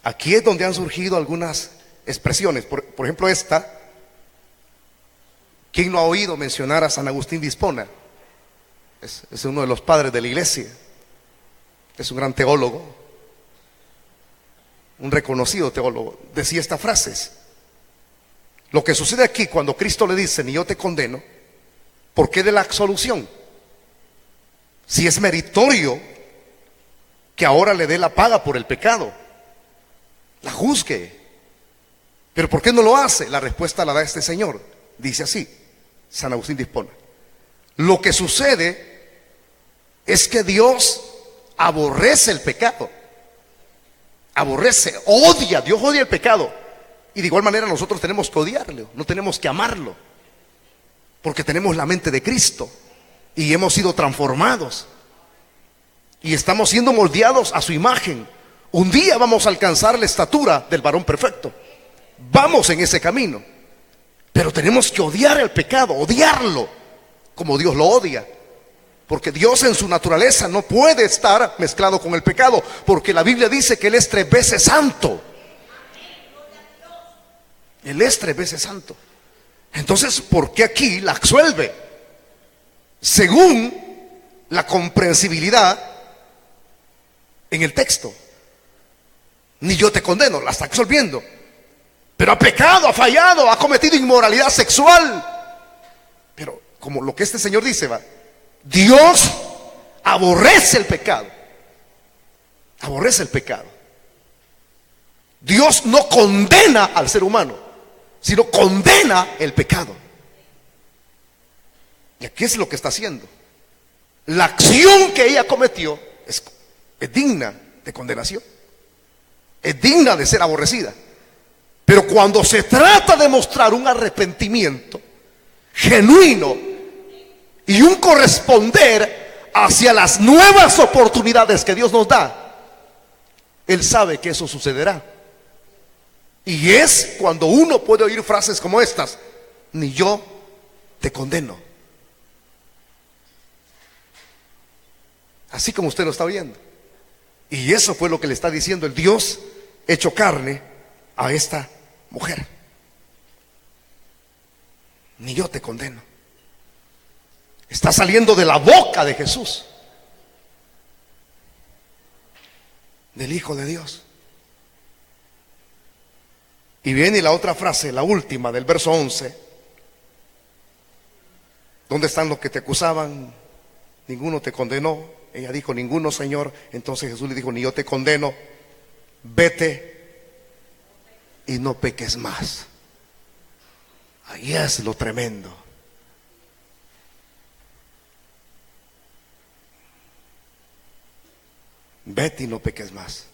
aquí es donde han surgido algunas expresiones. Por ejemplo, esta. ¿Quién no ha oído mencionar a San Agustín de Hipona? Es uno de los padres de la iglesia. Es un gran teólogo, un reconocido teólogo. Decía estas frases: lo que sucede aquí cuando Cristo le dice ni yo te condeno, ¿por qué de la absolución? Si es meritorio que ahora le dé la paga por el pecado, la juzgue, pero ¿por qué no lo hace? La respuesta la da este señor. Dice así, San Agustín de Hipona: lo que sucede es que Dios aborrece el pecado. Aborrece, odia. Dios odia el pecado. Y de igual manera nosotros tenemos que odiarlo, no tenemos que amarlo, porque tenemos la mente de Cristo y hemos sido transformados y estamos siendo moldeados a su imagen. Un día vamos a alcanzar la estatura del varón perfecto. Vamos en ese camino. Pero tenemos que odiar el pecado, odiarlo como Dios lo odia. Porque Dios en su naturaleza no puede estar mezclado con el pecado, porque la Biblia dice que Él es 3 veces santo. Él es 3 veces santo. Entonces, ¿por qué aquí la absuelve? Según la comprensibilidad en el texto. Ni yo te condeno, la está absolviendo. Pero ha pecado, ha fallado, ha cometido inmoralidad sexual. Pero como lo que este señor dice, va, Dios aborrece el pecado. Aborrece el pecado. Dios no condena al ser humano, sino condena el pecado. Y aquí es lo que está haciendo. La acción que ella cometió es digna de condenación. Es digna de ser aborrecida. Pero cuando se trata de mostrar un arrepentimiento genuino y un corresponder hacia las nuevas oportunidades que Dios nos da, Él sabe que eso sucederá. Y es cuando uno puede oír frases como estas: ni yo te condeno. Así como usted lo está oyendo. Y eso fue lo que le está diciendo el Dios hecho carne a esta mujer. Ni yo te condeno. Está saliendo de la boca de Jesús, del Hijo de Dios. Y viene la otra frase, la última del verso 11. ¿Dónde están los que te acusaban? Ninguno te condenó. Ella dijo, ninguno, Señor. Entonces Jesús le dijo, ni yo te condeno. Vete y no peques más. Ahí es lo tremendo. Vete y no peques más.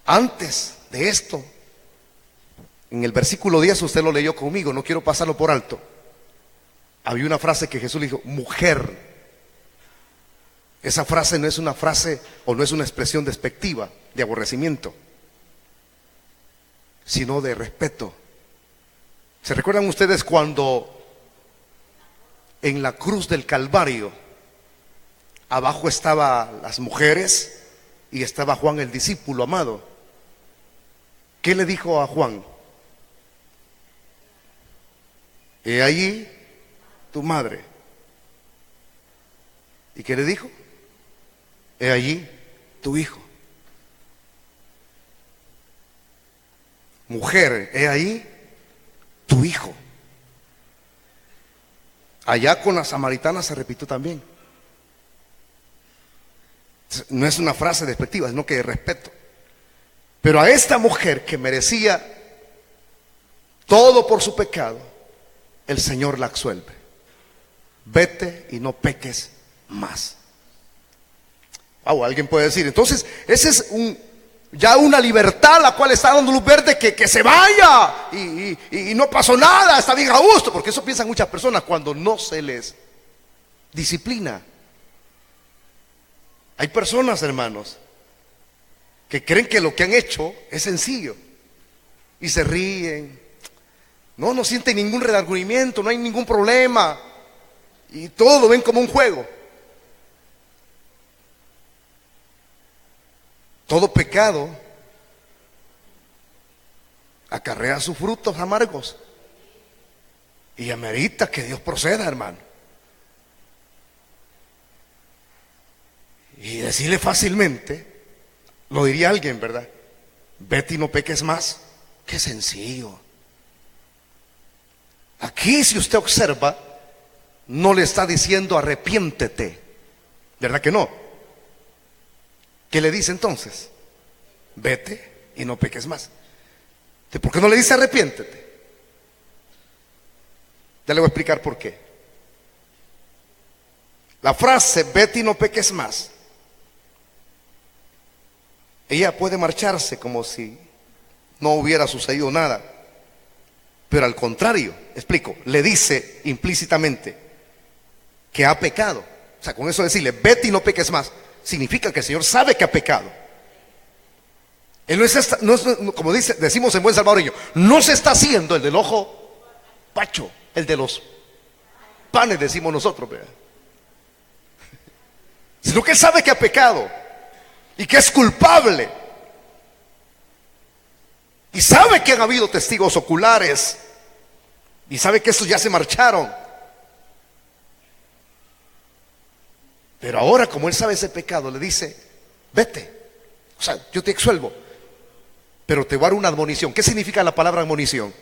Antes de esto, en el versículo 10, usted lo leyó conmigo, no quiero pasarlo por alto. Había una frase que Jesús le dijo, mujer. Esa frase no es una frase o no es una expresión despectiva, de aborrecimiento, sino de respeto. ¿Se recuerdan ustedes cuando en la cruz del Calvario abajo estaban las mujeres y estaba Juan el discípulo amado? ¿Qué le dijo a Juan? He allí tu madre. ¿Y qué le dijo? He allí tu hijo. Mujer, he ahí tu hijo. Allá con la samaritana se repitió también. No es una frase despectiva, sino que de respeto. Pero a esta mujer que merecía todo por su pecado, el Señor la absuelve. Vete y no peques más. Alguien puede decir, entonces ese es ya una libertad la cual está dando luz verde, que se vaya y no pasó nada, está bien a gusto, porque eso piensan muchas personas cuando no se les disciplina. Hay personas, hermanos, que creen que lo que han hecho es sencillo y se ríen, no sienten ningún redargüimiento, no hay ningún problema y todo lo ven como un juego. Todo pecado acarrea sus frutos amargos y amerita que Dios proceda, hermano. Y decirle fácilmente, lo diría alguien, ¿verdad? Vete y no peques más. Qué sencillo. Aquí, si usted observa, no le está diciendo arrepiéntete, ¿verdad que no? ¿Qué le dice entonces? Vete y no peques más. ¿Por qué no le dice arrepiéntete? Ya le voy a explicar por qué. La frase vete y no peques más, ella puede marcharse como si no hubiera sucedido nada, pero al contrario, explico, le dice implícitamente que ha pecado. O sea, con eso decirle vete y no peques más significa que el Señor sabe que ha pecado. Él como decimos en buen salvadoreño, no se está haciendo el del ojo pacho, el de los panes, decimos nosotros, ¿verdad? Sino que Él sabe que ha pecado y que es culpable. Y sabe que han habido testigos oculares. Y sabe que estos ya se marcharon. Pero ahora, como Él sabe ese pecado, le dice: vete. O sea, yo te exsuelvo, pero te voy a dar una admonición. ¿Qué significa la palabra admonición?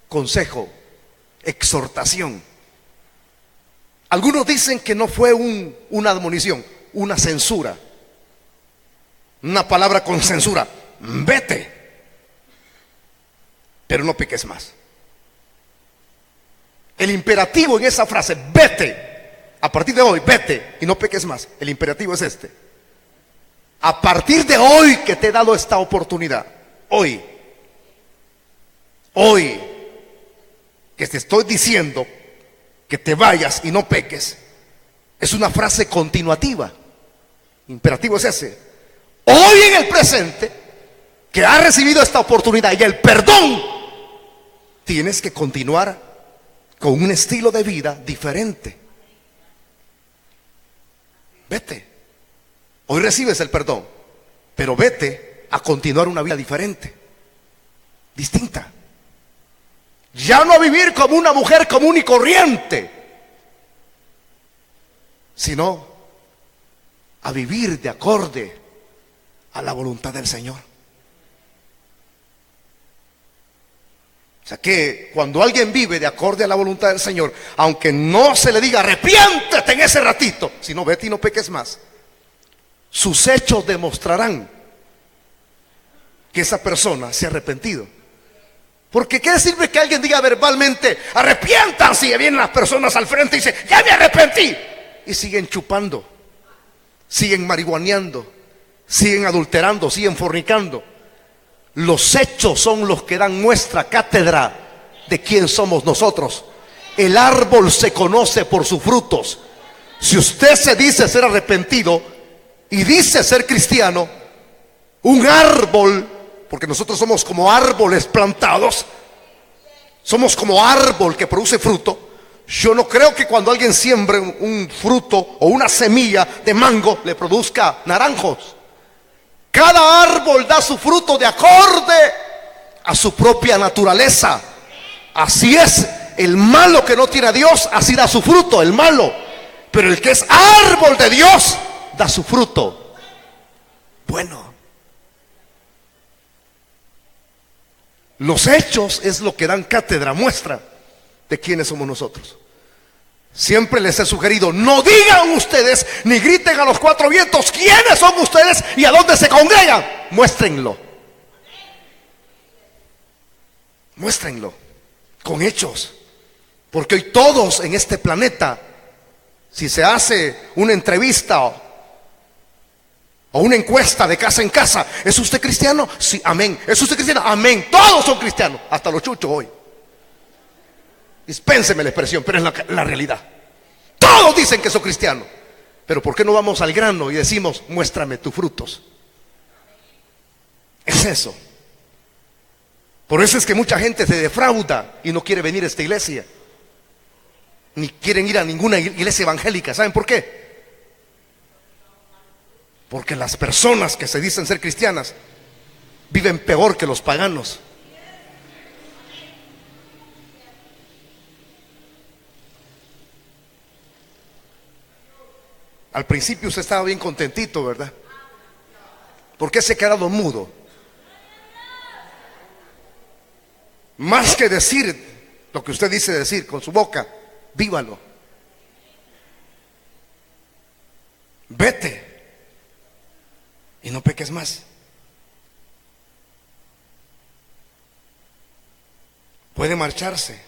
Consejo, exhortación. Algunos dicen que no fue una admonición, una censura. Una palabra con censura: vete, pero no peques más. El imperativo en esa frase, vete, a partir de hoy, vete y no peques más. El imperativo es este: a partir de hoy que te he dado esta oportunidad, hoy que te estoy diciendo que te vayas y no peques, es una frase continuativa. Imperativo es ese: hoy, en el presente, que has recibido esta oportunidad y el perdón, tienes que continuar con un estilo de vida diferente. Vete. Hoy recibes el perdón, pero vete a continuar una vida diferente, distinta. Ya no a vivir como una mujer común y corriente, sino a vivir de acorde a la voluntad del Señor. O sea que cuando alguien vive de acorde a la voluntad del Señor, aunque no se le diga arrepiéntete en ese ratito, sino vete y no peques más, sus hechos demostrarán que esa persona se ha arrepentido. Porque ¿qué sirve que alguien diga verbalmente arrepiéntanse, y vienen las personas al frente y dicen ya me arrepentí, y siguen chupando, siguen marihuaneando, siguen adulterando, siguen fornicando? Los hechos son los que dan muestra, cátedra de quién somos nosotros. El árbol se conoce por sus frutos. Si usted se dice ser arrepentido y dice ser cristiano, un árbol, porque nosotros somos como árboles plantados, somos como árbol que produce fruto. Yo no creo que cuando alguien siembre un fruto o una semilla de mango le produzca naranjos. Cada árbol da su fruto de acorde a su propia naturaleza. Así es, el malo que no tiene a Dios, así da su fruto, el malo. Pero el que es árbol de Dios da su fruto bueno. Los hechos es lo que dan cátedra, muestra de quiénes somos nosotros. Siempre les he sugerido: no digan ustedes ni griten a los cuatro vientos quiénes son ustedes y a dónde se congregan. Muéstrenlo. Muéstrenlo con hechos. Porque hoy todos en este planeta, si se hace una entrevista o una encuesta de casa en casa: ¿es usted cristiano? Sí, amén. ¿Es usted cristiano? Amén. Todos son cristianos, hasta los chuchos hoy. Dispénseme la expresión, pero es la realidad. Todos dicen que son cristianos. Pero ¿por qué no vamos al grano y decimos muéstrame tus frutos? Es eso. Por eso es que mucha gente se defrauda y no quiere venir a esta iglesia, ni quieren ir a ninguna iglesia evangélica. ¿Saben por qué? Porque las personas que se dicen ser cristianas viven peor que los paganos. Al principio usted estaba bien contentito, ¿verdad? ¿Por qué se ha quedado mudo? Más que decir lo que usted dice decir con su boca, vívalo. Vete y no peques más. Puede marcharse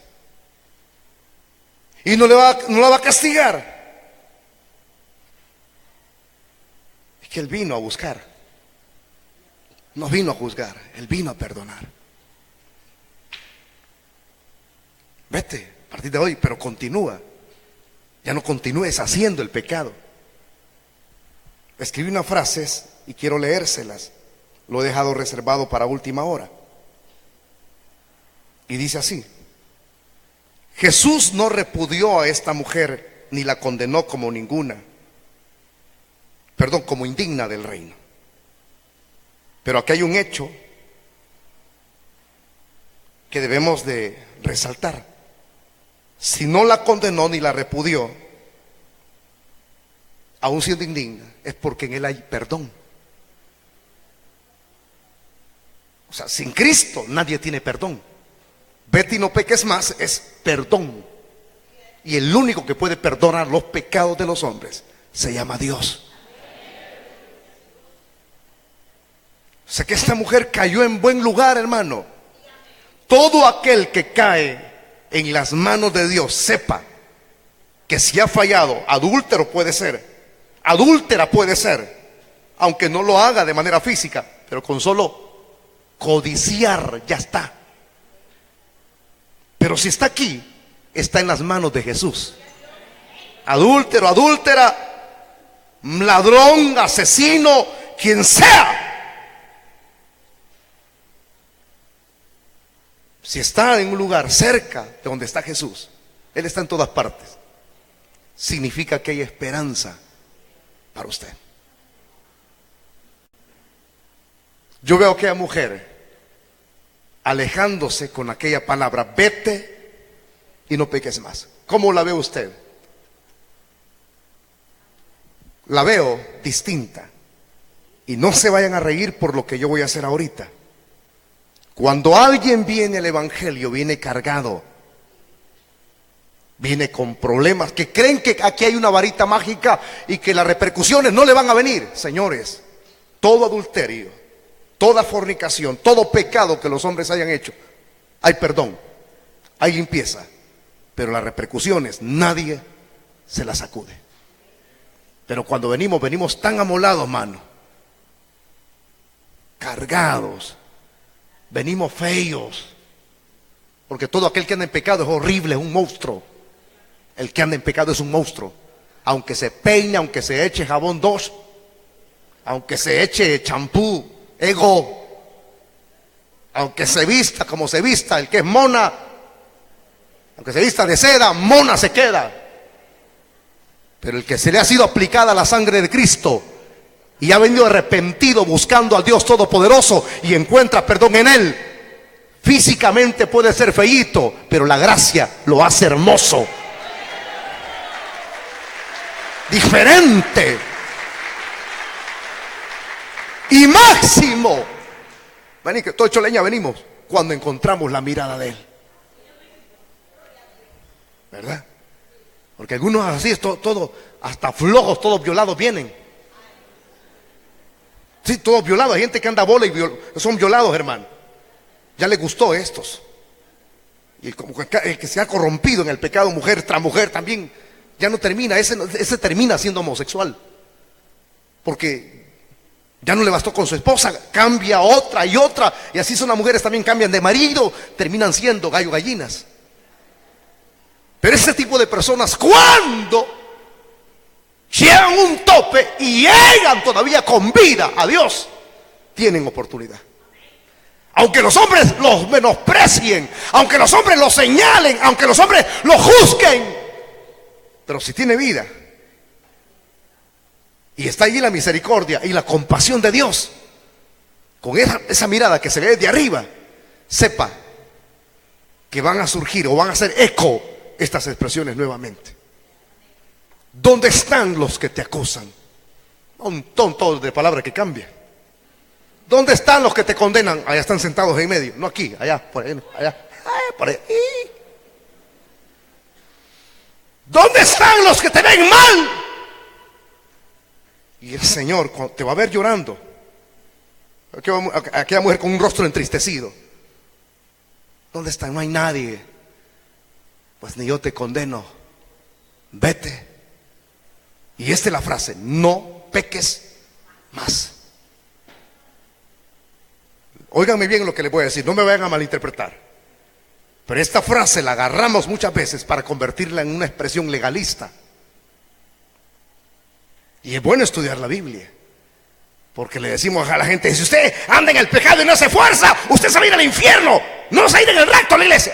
y no la va a castigar. Es que Él vino a buscar, no vino a juzgar, Él vino a perdonar. Vete a partir de hoy, pero continúa. Ya no continúes haciendo el pecado. Escribí unas frases y quiero leérselas. Lo he dejado reservado para última hora. Y dice así: Jesús no repudió a esta mujer ni la condenó como como indigna del reino. Pero aquí hay un hecho que debemos de resaltar. Si no la condenó ni la repudió, aún siendo indigna, es porque en él hay perdón. O sea, sin Cristo nadie tiene perdón. Vete y no peques más es perdón. Y el único que puede perdonar los pecados de los hombres se llama Dios. O sea que esta mujer cayó en buen lugar, hermano. Todo aquel que cae en las manos de Dios, sepa que si ha fallado, adúltero puede ser, adúltera puede ser, aunque no lo haga de manera física, pero con solo codiciar ya está. Pero si está aquí, está en las manos de Jesús. Adúltero, adúltera, ladrón, asesino, quien sea, si está en un lugar cerca de donde está Jesús, Él está en todas partes, significa que hay esperanza para usted. Yo veo a aquella mujer alejándose con aquella palabra: vete y no peques más. ¿Cómo la ve usted? La veo distinta. Y no se vayan a reír por lo que yo voy a hacer ahorita. Cuando alguien viene al evangelio, viene cargado, viene con problemas, que creen que aquí hay una varita mágica y que las repercusiones no le van a venir. Señores, todo adulterio, toda fornicación, todo pecado que los hombres hayan hecho, hay perdón, hay limpieza, pero las repercusiones nadie se las sacude. Pero cuando venimos tan amolados, mano, cargados, venimos feos, porque todo aquel que anda en pecado es horrible, es un monstruo. El que anda en pecado es un monstruo. Aunque se peine, aunque se eche jabón 2, aunque se eche champú, ego, aunque se vista como se vista, el que es mona, aunque se vista de seda, mona se queda. Pero el que se le ha sido aplicada la sangre de Cristo y ha venido arrepentido buscando al Dios Todopoderoso y encuentra perdón en Él, físicamente puede ser feíto, pero la gracia lo hace hermoso, diferente y máximo. Vení, que todo hecho leña venimos cuando encontramos la mirada de Él, ¿verdad? Porque algunos así, todo, hasta flojos, todos violados vienen. Sí, todos violados. Hay gente que anda bola y son violados, hermano. Ya les gustó estos. Y el que se ha corrompido en el pecado, mujer tras mujer, también ya no termina. Ese termina siendo homosexual. Porque ya no le bastó con su esposa, cambia otra y otra. Y así son las mujeres, también cambian de marido, terminan siendo gallo gallinas. Pero ese tipo de personas, cuando llegan un tope y llegan todavía con vida a Dios, tienen oportunidad. Aunque los hombres los menosprecien, aunque los hombres los señalen, aunque los hombres los juzguen, pero si tiene vida y está allí la misericordia y la compasión de Dios, con esa mirada que se ve de arriba, sepa que van a surgir o van a hacer eco estas expresiones nuevamente. ¿Dónde están los que te acusan? Un montón de palabras que cambian. ¿Dónde están los que te condenan? Allá están sentados en medio, no aquí, allá, por ahí, allá, por ahí. ¿Dónde están los que te ven mal? Y el Señor te va a ver llorando. Aquella mujer con un rostro entristecido. ¿Dónde están? No hay nadie. Pues ni yo te condeno, vete. Y esta es la frase: no peques más. Óiganme bien lo que les voy a decir, no me vayan a malinterpretar. Pero esta frase la agarramos muchas veces para convertirla en una expresión legalista. Y es bueno estudiar la Biblia, porque le decimos a la gente: si usted anda en el pecado y no se esfuerza, usted se va a ir al infierno, no se va a ir en el rapto a la iglesia.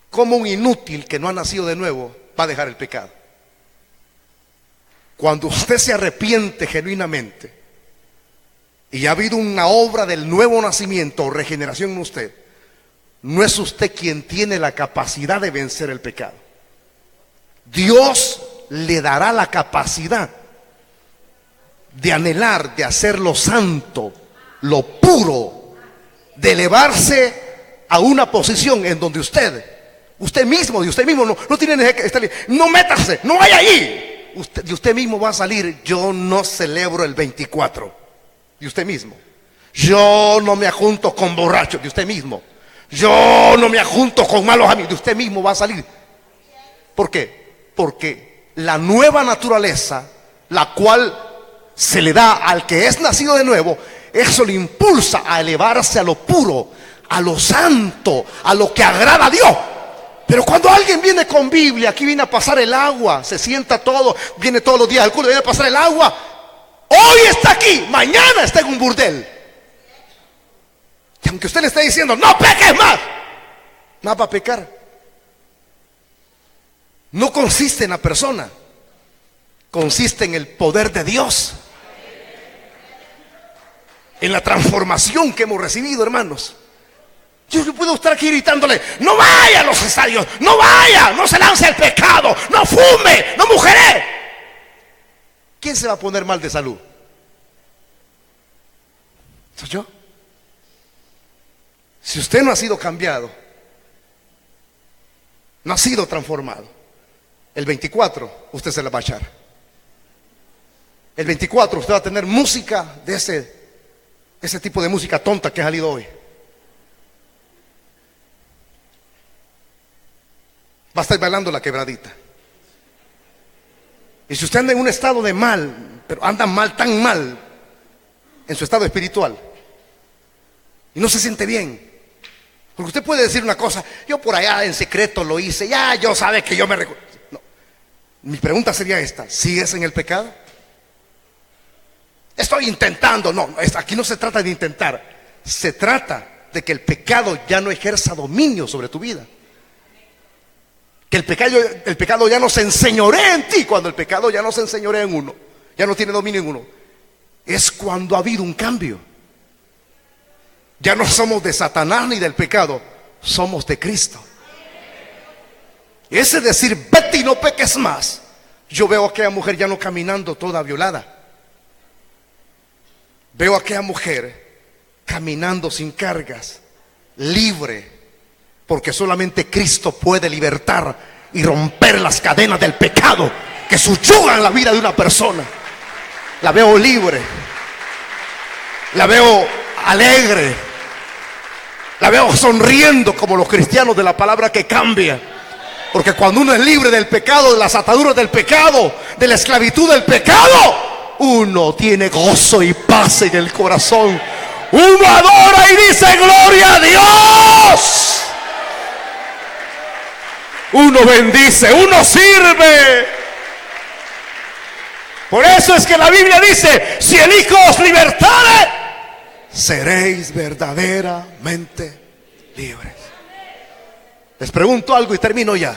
¿Cómo un inútil que no ha nacido de nuevo va a dejar el pecado? Cuando usted se arrepiente genuinamente y ha habido una obra del nuevo nacimiento o regeneración en usted, no es usted quien tiene la capacidad de vencer el pecado. Dios le dará la capacidad de anhelar, de hacer lo santo, lo puro, de elevarse a una posición en donde usted mismo no tiene necesidad de estar, no métase, no vaya allí. Usted mismo va a salir: yo no celebro el 24, de usted mismo. Yo no me ajunto con borrachos, de usted mismo. Yo no me ajunto con malos amigos, de usted mismo va a salir. ¿Por qué? Porque la nueva naturaleza, la cual se le da al que es nacido de nuevo, eso le impulsa a elevarse a lo puro, a lo santo, a lo que agrada a Dios. Pero cuando alguien viene con Biblia, aquí viene a pasar el agua, se sienta todo, viene todos los días al culto, viene a pasar el agua, hoy está aquí, mañana está en un burdel. Y aunque usted le esté diciendo: no peques más va a pecar. No consiste en la persona, consiste en el poder de Dios, en la transformación que hemos recibido, hermanos. Yo puedo estar aquí gritándole: no vaya a los estadios, no vaya, no se lance al pecado, no fume, no mujeree. ¿Quién se va a poner mal de salud? ¿Soy yo? Si usted no ha sido cambiado, no ha sido transformado, el 24 usted se la va a echar. El 24 usted va a tener música de ese tipo de música tonta que ha salido hoy. Va a estar bailando la quebradita. Y si usted anda en un estado de mal, pero anda mal, tan mal, en su estado espiritual, y no se siente bien, porque usted puede decir una cosa: yo por allá en secreto lo hice, ya yo sabe que yo me recuerdo. No. Mi pregunta sería esta: ¿sigues en el pecado? Estoy intentando. No, aquí no se trata de intentar, se trata de que el pecado ya no ejerza dominio sobre tu vida. Que el pecado ya no se enseñorea en ti. Cuando el pecado ya no se enseñorea en uno, ya no tiene dominio en uno, es cuando ha habido un cambio. Ya no somos de Satanás ni del pecado, somos de Cristo. Ese decir: vete y no peques más. Yo veo a aquella mujer ya no caminando toda violada. Veo a aquella mujer caminando sin cargas, libre, porque solamente Cristo puede libertar y romper las cadenas del pecado que subyugan la vida de una persona. La veo libre, la veo alegre, la veo sonriendo como los cristianos de la palabra que cambia. Porque cuando uno es libre del pecado, de las ataduras del pecado, de la esclavitud del pecado, uno tiene gozo y paz en el corazón. Uno adora y dice: gloria a Dios. Uno bendice, uno sirve. Por eso es que la Biblia dice: si el Hijo os libertare, seréis verdaderamente libres. Les pregunto algo y termino ya.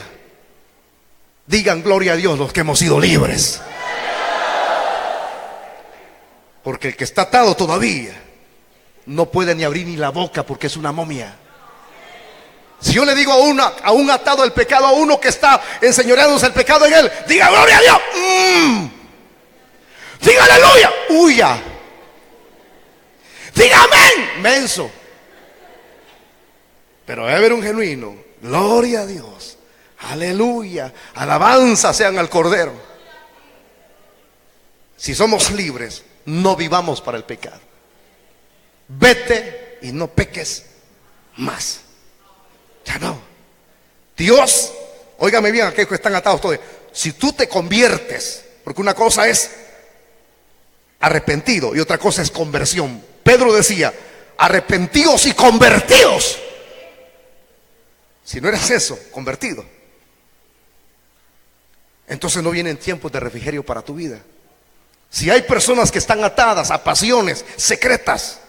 Digan gloria a Dios los que hemos sido libres. Porque el que está atado todavía no puede ni abrir ni la boca, porque es una momia. Si yo le digo a un atado el pecado, a uno que está enseñoreándose el pecado en él: diga gloria a Dios, diga aleluya, huya, diga amén, menso. Pero debe haber un genuino: gloria a Dios, aleluya, alabanza sean al Cordero. Si somos libres, no vivamos para el pecado. Vete y no peques más. Ya no. Dios, óigame bien, aquellos que están atados todos, si tú te conviertes, porque una cosa es arrepentido y otra cosa es conversión. Pedro decía: arrepentidos y convertidos. Si no eres eso, convertido, entonces no vienen tiempos de refrigerio para tu vida. Si hay personas que están atadas a pasiones secretas,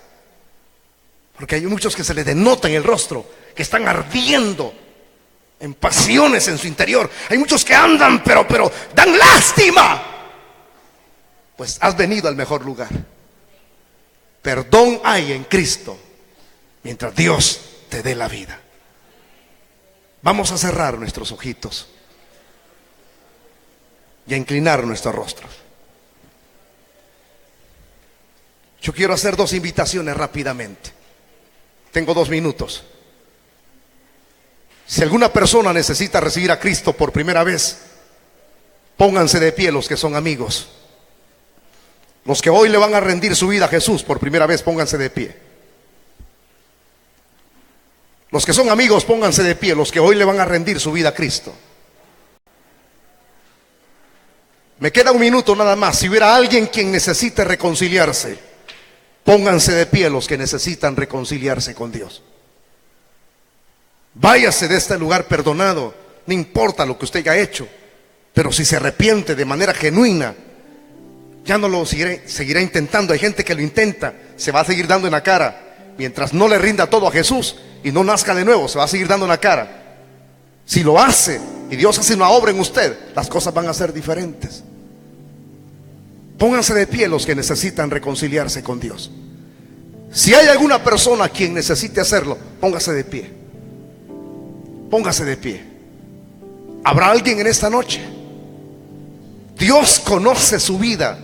porque hay muchos que se les denota en el rostro, que están ardiendo en pasiones en su interior. Hay muchos que andan, pero dan lástima. Pues has venido al mejor lugar. Perdón hay en Cristo, mientras Dios te dé la vida. Vamos a cerrar nuestros ojitos y a inclinar nuestros rostros. Yo quiero hacer 2 invitaciones rápidamente. Tengo 2 minutos. Si alguna persona necesita recibir a Cristo por primera vez, pónganse de pie los que son amigos. Los que hoy le van a rendir su vida a Jesús por primera vez, pónganse de pie. Los que son amigos, pónganse de pie. Los que hoy le van a rendir su vida a Cristo. Me queda 1 minuto nada más. Si hubiera alguien quien necesite reconciliarse, pónganse de pie los que necesitan reconciliarse con Dios. Váyase de este lugar perdonado. No importa lo que usted haya hecho, pero si se arrepiente de manera genuina, ya no lo seguirá intentando. Hay gente que lo intenta, se va a seguir dando en la cara. Mientras no le rinda todo a Jesús y no nazca de nuevo, se va a seguir dando en la cara. Si lo hace y Dios hace una obra en usted, las cosas van a ser diferentes. Pónganse de pie los que necesitan reconciliarse con Dios. Si hay alguna persona quien necesite hacerlo, póngase de pie. Póngase de pie. ¿Habrá alguien en esta noche? Dios conoce su vida.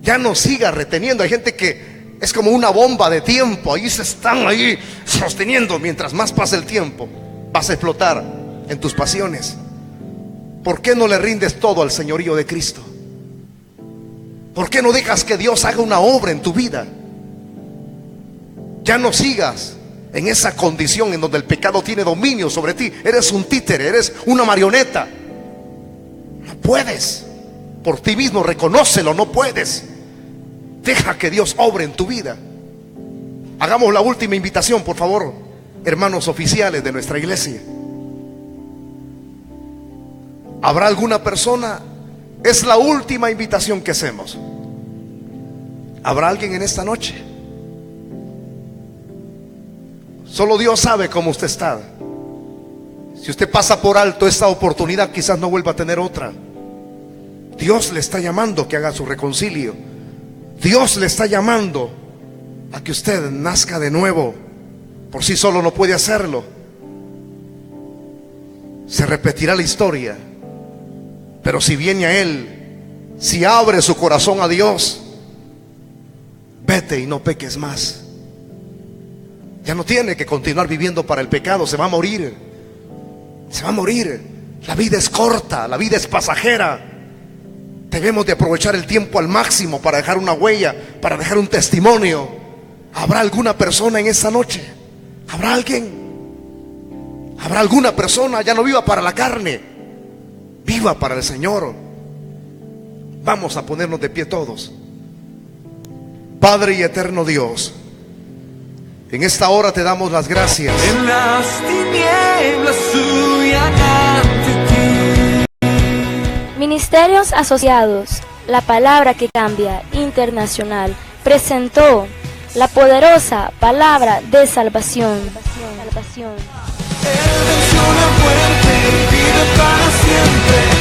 Ya no siga reteniendo. Hay gente que es como una bomba de tiempo. Ahí se están sosteniendo. Mientras más pase el tiempo, vas a explotar en tus pasiones. ¿Por qué no le rindes todo al señorío de Cristo? ¿Por qué no dejas que Dios haga una obra en tu vida? Ya no sigas en esa condición en donde el pecado tiene dominio sobre ti. Eres un títere, eres una marioneta. No puedes. Por ti mismo, reconócelo, no puedes. Deja que Dios obre en tu vida. Hagamos la última invitación, por favor, hermanos oficiales de nuestra iglesia. ¿Habrá alguna persona? Es la última invitación que hacemos. ¿Habrá alguien en esta noche? Solo Dios sabe cómo usted está. Si usted pasa por alto esta oportunidad, quizás no vuelva a tener otra. Dios le está llamando que haga su reconcilio. Dios le está llamando a que usted nazca de nuevo. Por sí solo no puede hacerlo. Se repetirá la historia. Pero si viene a Él, si abre su corazón a Dios, vete y no peques más. Ya no tiene que continuar viviendo para el pecado. Se va a morir. Se va a morir. La vida es corta, la vida es pasajera. Debemos de aprovechar el tiempo al máximo para dejar una huella, para dejar un testimonio. ¿Habrá alguna persona en esta noche? ¿Habrá alguien? ¿Habrá alguna persona? Ya no viva para la carne, viva para el Señor. Vamos a ponernos de pie todos. Padre y eterno Dios, en esta hora te damos las gracias. En las tinieblas suya ante ti. Ministerios Asociados, la palabra que cambia, internacional, presentó la poderosa palabra de salvación. Él venció la muerte y vive para siempre.